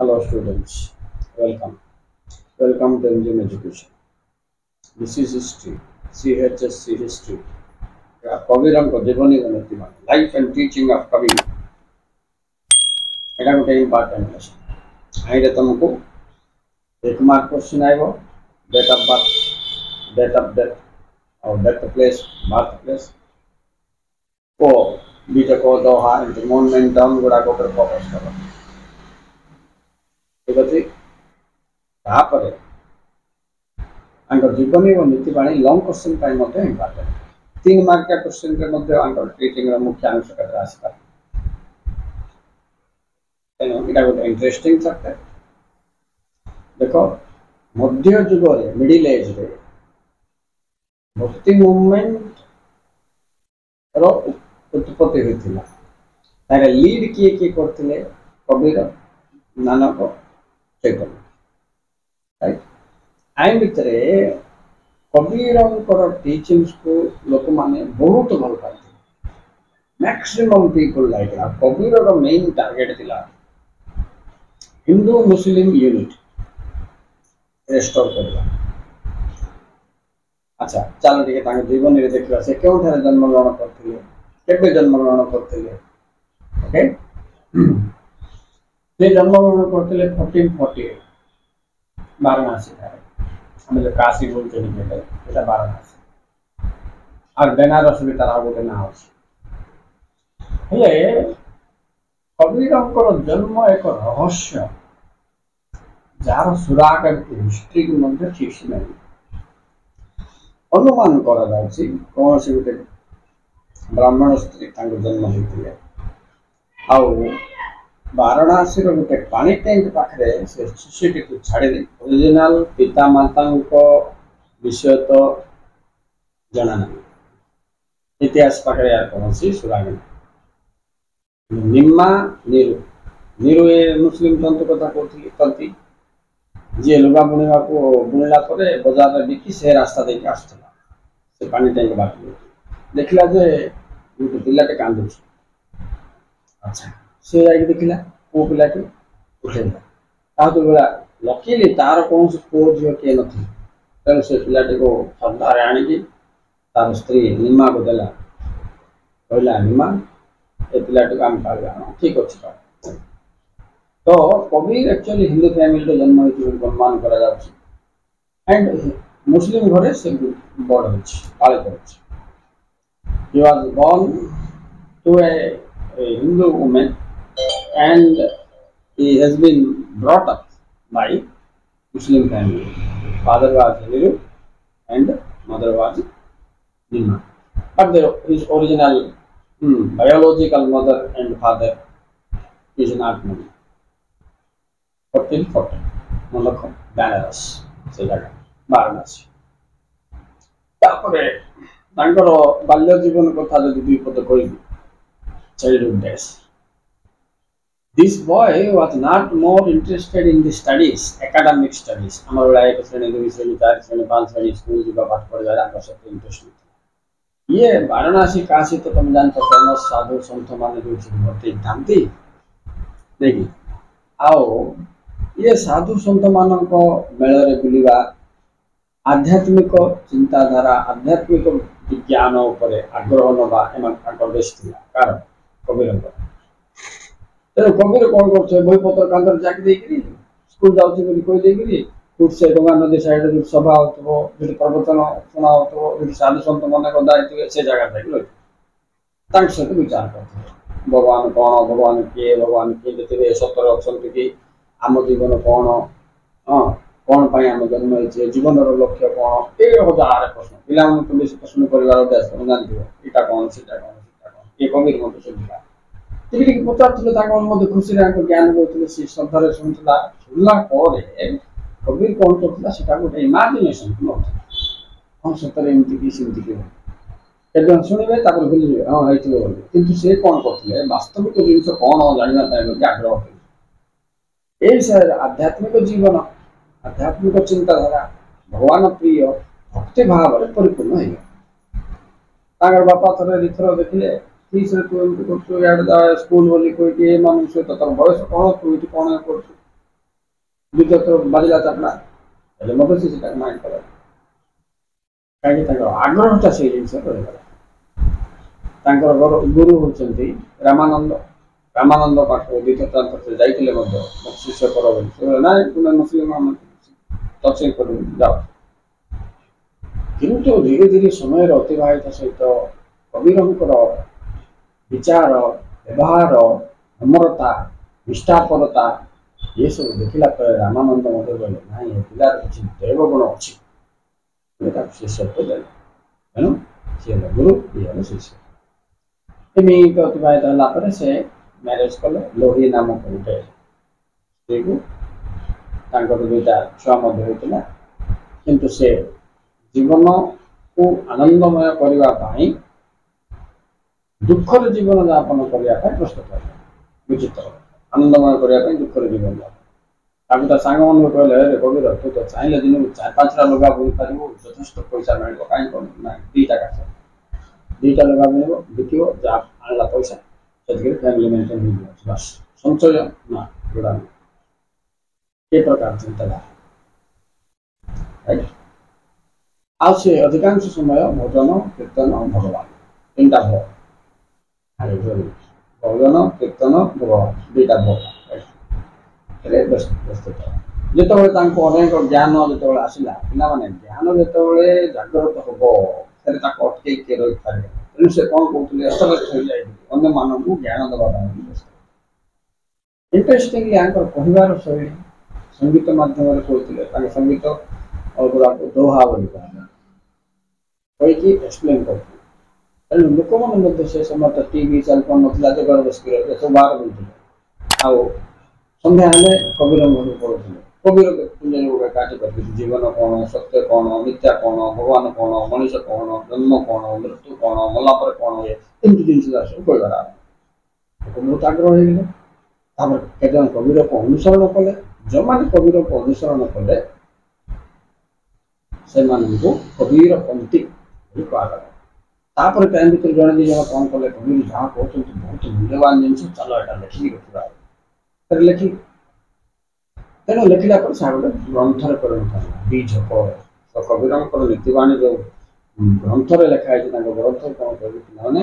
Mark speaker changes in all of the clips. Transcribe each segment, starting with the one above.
Speaker 1: Hello students, welcome. Welcome to Indian Education. This is history, CHSC history. कविरंग जीवनी गणित life and teaching of कवि एटा गोटे important lesson आइरे तुमको 1 mark question आइबो date of death और death place birth place को beta को दोहा and momentum गुडा को पर फोकस करो ठीक अछि तापर अंकर जीवनी और नीति बाणी लॉन्ग क्वेश्चन टाइम मते इंपोर्टेंट 3 मार्क का क्वेश्चन के मध्य अंकर टीचिंग रा मुख्य अंश का राशि का एटा गोटे इंटरेस्टिंग सब्जेक्ट देखो मध्य युग रे मिडिल एज रे भक्ति मूवमेंट रो उत्पत्ति होइतिला तारे लीड किए करथिले कबीर नानक चैतन्य राइट आइन भितरे कबीरंकर टीचिंग्स को लोक माने बहुत भल पाते मैक्सिमम पीपल लाइक कबीर रो मेन टारगेट थिला हिंदू मुस्लिम यूनिट रेस्टोर करला अच्छा चलो ठीक है जीवन रे देखला से क्यों ठारे जन्म ग्रहण करथिले केबे जन्म ग्रहण करथिले ओके से जन्म ग्रहण करथिले 1448 वाराणसी ठारे हम जो काशी बोलते हैं बेटा वाराणसी और बनारस भी तारा गोटे ना अछि हेले कबीरंकर जन्म एक रहस्य जार सुराग हिस्ट्री के मध्य ठीक से नहीं अनुमान करा जाउछि कोन से गोटे ब्राह्मण स्त्री तांको जन्म होइतिले आउ वाराणसी रो गोटे पानी टैंक पाखरे से शिष्यटी को छाड़ी दे ओरिजिनल पिता माता को विषय तो जाना नहीं इतिहास पाखरे यार कौन सी सुराग निम्मा नीरू नीरू ए मुस्लिम तंतु कथा कहती तंती जे लुगा बुणिबा को बुणिला परे बाजार रे बिकी से रास्ता देके आस्तला से पानी टैंक बाकी देखला जे गोटे पिलाटे कांदु अच्छा से जाके देखिला वो पिलाटी उठेला ता तो बेला लकीली तार कौन से को जो के नथि तेणु से पिलाटी को श्रद्धारे आनी की तार स्त्री निम्मा को देला कहला निम्मा ए पिलाटी को हम पालवा ठीक अछि तो कबीर एक्चुअली हिंदू फैमिली रो जन्म होइति अनुमान करा जाउछि एंड मुस्लिम घरे से बड़ होछि पालित होछि he was born to a Hindu woman and he has been brought up by Muslim family. Father was Hindu and mother was Nimma. But his original biological mother and father is not known. 1440 Malakh Banaras से जगह वाराणसी तापरे तांकर बाल्य जीवन कथा जदि दुई पद कहिबी childhood days. This boy was not more interested in the studies, academic studies. हमारे लायक श्रेणी 2 श्रेणी 4 श्रेणी 5 श्रेणी स्कूल जीवा पाठ पढ़े आंका सब इंटरेस्ट नहीं ये वाराणसी काशी तो तुम जानते फेमस साधु संत माने जो भक्ति धामती देखी आओ ये साधु संत मानन को मेल रे बुलिबा आध्यात्मिक चिंताधारा आध्यात्मिक विज्ञान उपरे आग्रह नबा एमन बेस थिला कारण कबीरंकर तेरे कबीर कौन करछे बही पत्र कांतर जाके देकरी स्कूल जाउछि बोली कोइ देकरी कुछ से गंगा नदी साइड रे सभा होतबो जे प्रवचन सुना होतबो जे साधु संत माने को दायित्व से जगह देखलो तांक से विचार करते भगवान के देते सतर अछंती कि आम जीवन कौन कौन पाई आम जन्म होइछे जीवन रो लक्ष्य कौन ए हजार प्रश्न पिला मन तो बेसी प्रश्न परिवार अभ्यास कर जानथिबो एटा कौन सेटा कौन ए कबीर मते सुनिला टिकि पचारथिले ताको मते खुशी रे ज्ञान होतले से श्रद्धारे सुनथला सुनला परे कबीर कौन करथला सेटा गोटे इमेजिनेशन न हम सतरे एमती की सिंती के एकदम सुनिबे तापर भूली जेबे हां हैथिले किंतु से कौन करथले वास्तविक जिनिस कौन जानिना ताई आग्रह ए सर आध्यात्मिक जीवन आध्यात्मिक चिंताधारा भगवान प्रिय भक्ति भाव रे परिपूर्ण है तागर बापा थरे रिथर देखले तीस रे तू एमती करछु याड स्कूल बोली कोई के मनुष्य तो तर बयस कोन तू इति कोन करछु द्वितीय थर बाजिला चापड़ा हेल्ले मते से सेटा माइंड करा काहे तांकर आग्रहटा से जिनस रहिगला तांकर गुरु होचंती रामानंद रामानंद पाठ द्वितीय तंत्र से जाइतिले मध्य शिष्य करो बोली से ना तुम मुस्लिम मान तसे कर जाओ किंतु धीरे धीरे समय अतिवाहित सहित कबीरंकर विचार व्यवहार नम्रता निष्ठापरता ये सब देखला रामानंद मत बोले ना ये पिलार किसी देव गुण अच्छी शिष्य तो देले तेणु सी गुरु ये शिष्य एमती अतिवाहित होगा से मैरेज कले लोही नामक गोटे स्त्री को दुईटा छुआ होता किंतु से जीवन को आनंदमय करने दुखर जीवन यापन करने प्रस्तुत है विचित्र आनंदमय करने दुखर जीवन यापन सांग मान कहले कबीर तू तो चाहिए दिन को 4-5टा लुगा बुणी पार यथेष पैसा मिल कहीं दुईटा काठ दुईटा लुगा मिल बिक आणला पैसा से फैमिली मेंटेन हो बस संचय ना गुड़ा ये प्रकार चिंताधारा राइट आ से अधिकांश समय भजन कीर्तन भगवान तीनटा भोग भजन कीर्तन भगवान दुईटा भोग व्यस्तता जिते अनेक ज्ञान जो आसला पे ज्ञान जो जागृत हम अटके रही पारे तेणु से कौन कहते एस्टाब्लिश हो जाए अन्य मानक ज्ञान देवा इंटरेस्टिंगली आंकर कहबार शैली संगीत माध्यम कहते संगीत गुड़ा दोहा बोली कहीकि एक्सप्लेन करते तेणु लोक मैंने से समय तो टीवी सेलफोन नाला जो घर बस सब बाहर बुलते आउ संध्या हेल्ले कबीर घर पढ़ुले कबीर कुंज गोटे काटी कर जीवन कौन सत्य कौन मिथ्या कौन भगवान कौन मनीष कौन जन्म कौन मृत्यु कौन मला कौन हुए एमती जिन सब कहबार बहुत आग्रह हो गए कबीर को अनुसरण कले जो मैंने कबीर को अनुसरण कले से कबीर पंथी कह टाइम भर जड़े दी जन कौन कले कबीर जहाँ कहते बहुत मूल्यवान जिन चलो यहाँ लिखिक रखा लिखि तेणु लिखला से गोटे ग्रंथर परिणत बीजक तो कबीर नीतिवाणी जो ग्रंथर लिखाई ग्रंथ कौन कहने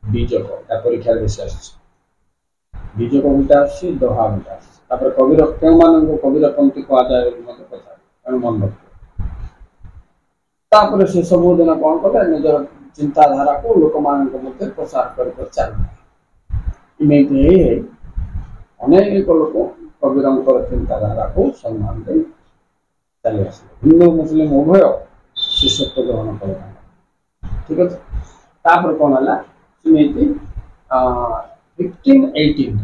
Speaker 1: बीजक परीक्षा बेस बीजक गोटे आहा गोटे आपर कबीर क्यों मान कबीर पंथी कहुए मत पचार मन रखिए से सब दिन कौन कले निजर चिंताधारा को लोक मान प्रसार कर चलते अनेक लोग कबीर चिंताधारा को सम्मान दे चली आस हिंदू मुस्लिम उभय शिष्यत्व ग्रहण कर ठीक अच्छे कौन है सेमती 1518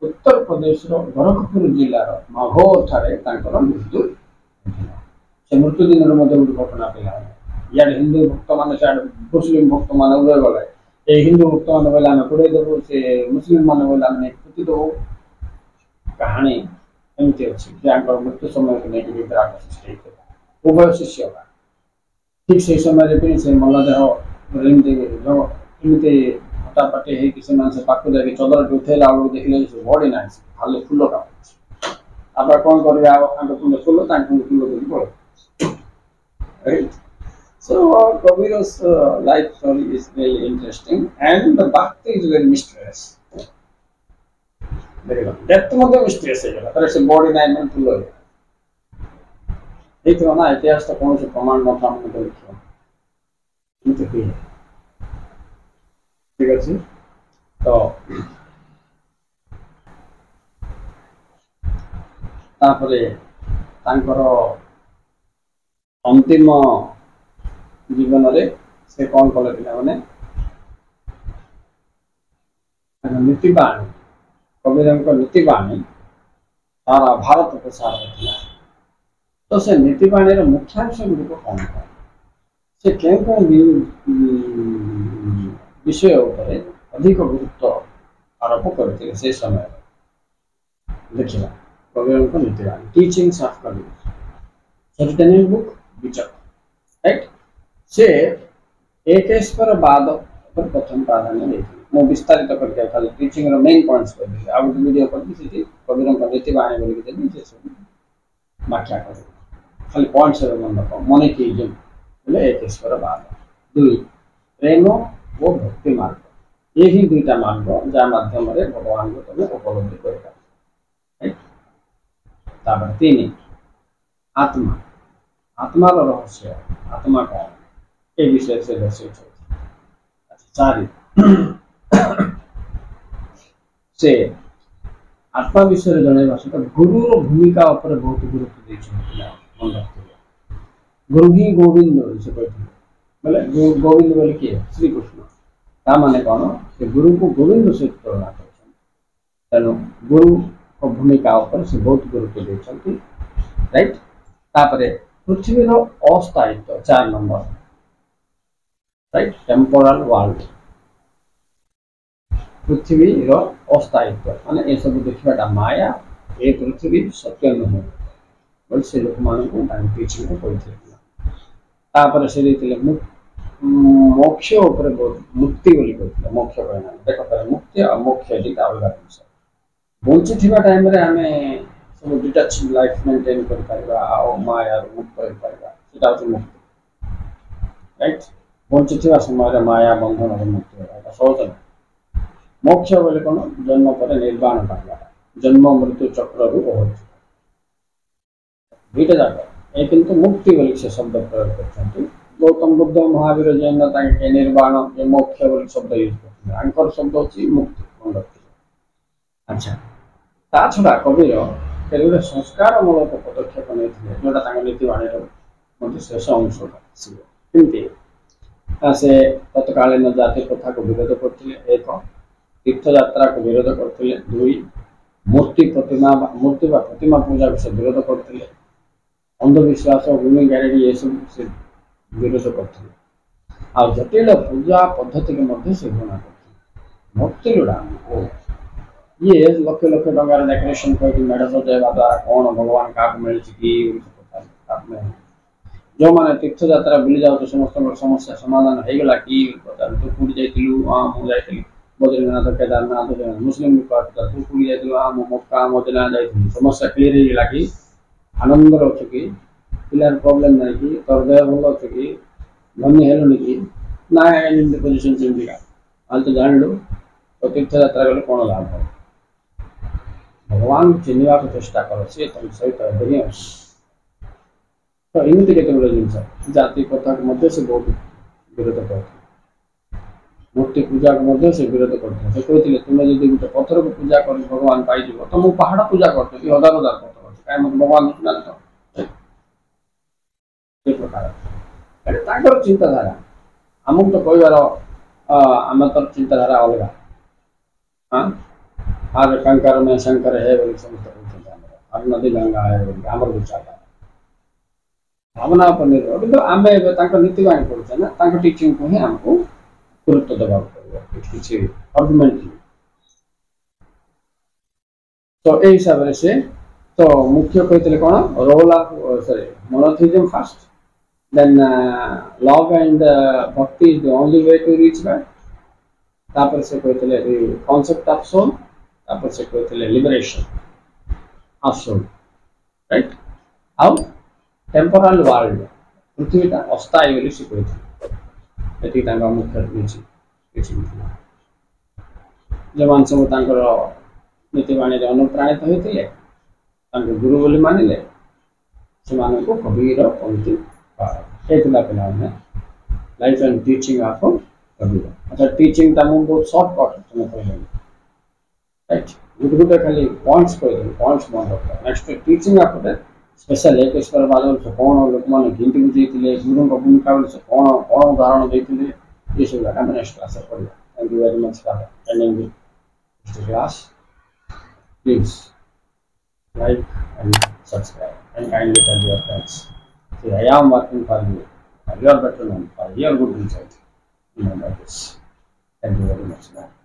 Speaker 1: उत्तर प्रदेश गोरखपुर जिलार मघोर ठारे मृत्यु से मृत्यु दिन गोटे घटना पिला इे हिंदू भक्त मान सियाड़े मुस्लिम भक्त मान उदय गले ये हिंदू भक्त मान बोले आम पुड़े देवु से मुस्लिम मान बोले आम पुति देवु कहानी एमती अच्छी मृत्यु समय को लेकिन विराट सृष्टि उभय शिष्य ठीक से समय से मलदेह एमती हटापटी से पाक जाए चदर उठेला देखले बड़ी ना खाली फुल काम आप कौन कर full full right so Kabir's life story is very interesting and the bhakti is very mysterious very good death Madhya mysterious है जरा तरह से body ना में फुल है एक ना इतिहास तो कौन से प्रमाण न था हमने देखा ये तो है ठीक है तो तापरे तांकर अंतिम जीवन रे से कौन कले पे नीतिबाणी कबीर नीतिबाणी सारा भारत प्रसार होता तो से नीतिबाणी मुख्यांश गुड़िक कौन कौन से क्यों विषय उपर अधिक गुरुत्व आरोप करते से समय देखा कबीर नीतिबाणी teachings of Kabir book which right से एक पर बाद पर प्रथम प्राधान्य देती मु विस्तारित करके खाली टीचिंग रो मेन पॉइंट्स कर दिले आ वीडियो कर दी कबीर नीतिबाणी बोली देली से सब ବ୍ୟାଖ୍ୟା କରିବ ଖାଲି ପଏଣ୍ଟସ୍ ମନେ ରଖ ମନେ କିଯିବ ବୋଲେ 21/12 2 ପ୍ରେମ ଓ ଭକ୍ତି ମାର୍ଗ ये ही दुईटा मार्ग जहाँ माध्यम भगवान को तुम उपलब्धि कर 3 आत्मा आत्मार रहस्य आत्मा कौन ये विषय से दर्शित अच्छा 4 से आत्मा विषय जनवा सहित गुरुर भूमिका उपर बहुत गुरुत्व देते गुरु ही गोविंद से कहते बोले गोविंद बोले किए श्रीकृष्ण ता माने कौन से गुरु को गोविंद सहित तुलना कर तेणु गुरु भूमिका उपर से बहुत गुरुत्व देते राइट तापरे पृथ्वी अस्थायित्व 4 नंबर राइट टेम्पोरल वर्ल्ड पृथ्वी अस्थायित्व माने ये सब देखा माया ये पृथ्वी सत्य नुहे बोल से लोक मान टीचिंग से मोक्ष उपर मुक्ति बोली कहते मोक्ष कहना देख मुक्ति और मोक्ष दुटा अलग जिन बंची थी टाइम आम सब डिटाच लाइफ मेंटेन कर माया मुक्त हो मुक्ति राइट बंची समय माया बंधन मुक्ति सहज ना मोक्ष बोले कौन जन्म पर निर्वाण पाइबा जन्म मृत्यु चक्र दुईटा जाक ये किंतु मुक्ति बोली से शब्द प्रयोग कर गौतम बुद्ध महावीर जैन निर्वाण मोक्ष बोली शब्द यूज कर शब्द अच्छी मुक्ति मन रखिए अच्छा ता छड़ा कविर गोटे संस्कार मूलक पदक्षेप नहीं जोटा नीतिवाणी शेष अंश कमी से तत्कालीन जाति प्रथा को विरोध करते एक तीर्थयात्रा को विरोध करते 2 मूर्ति प्रतिमा पूजा को से विरोध करते अंधविश्वास भूमि गारेडी ये सब से विरोध करते आ जटिल पूजा पद्धति के मध्य से घृणा करते भक्ति लुड़ा ये लक्ष लक्ष टकर डेकोरेशन करके मेढ़ सजाइवा द्वारा कौन भगवान क्या मिली कि जो मैंने तीर्थयात्रा बुली जाऊ समस्त समस्या समाधान हो गला कि तू कौटी जाइलु हाँ मुझे बद्रीनाथ केदारनाथ मुस्लिम भी कहता तू कौटी जाइलु हाँ मक्का मदिना जाइलु समस्या क्लीयर हो गला कि आनंद अच्छु कि पिलार प्रॉब्लम ना कि तोर देह भल अच्छु कि धनी हेलुनि कि ना पोजिशन चिंतिका आज तो जानलु तो तीर्थयात्रा गले कौन लाभ हो भगवान चिन्हवा को चेष्टा कर सी तुम सहित तो एमती केत जिन जाति प्रथा को मध्य से बहुत विरोध करते मूर्ति पूजा को मध्य से विरोध करते से कहते तुम्हें जब गोटे पत्थर को पूजा कर भगवान पाई तो मुझे पहाड़ पूजा करते हजार हजार पत्थर अच्छे कहीं मत भगवान तो प्रकार चिंताधारा आमको तो कहबार आम तो चिंताधारा अलग हाँ हर कंकर में शंकर है बोली समस्त कहते हर नदी गंगा है बोली आमर विचार भावना पर निर्भर कि आम नीतिवाणी पढ़ुचे ना टीचिंग को ही आमको गुरुत्व देवा किसी आर्गुमेंट तो ये हिसाब से तो मुख्य कहते कौन role of sorry monotheism first then love and bhakti is the only way to reach that तापर से कहते कॉन्सेप्ट ऑफ सोल तापर से कहते liberation of soul right how temporal world पृथ्वीटा अस्थायी बोली से कहते मुख्य जो मान सब नीतिवाणी अनुप्राणित होते गुरु बोली मानिले से कविर पंक्ति पे लाइफ एंड टीचिंग ऑफ कविर अच्छा टीचिंग बहुत सर्टकट तुम कह राइट गोटे गोटे खाली पॉइंट्स कह पॉइंट्स मन रख नेक्स्ट टीचिंग ऑफ स्पेशल एक कौन लोक मैंने गिनती बुझे गुरु भूमिका कौन कौन उदाहरण देते ये सब आम नेक्स्ट क्लास पढ़ा thank you very much for attending this class please like and subscribe and kindly tell your friends I am working for you for your betterment, for your good result. Remember this. Thank you very much. Bye.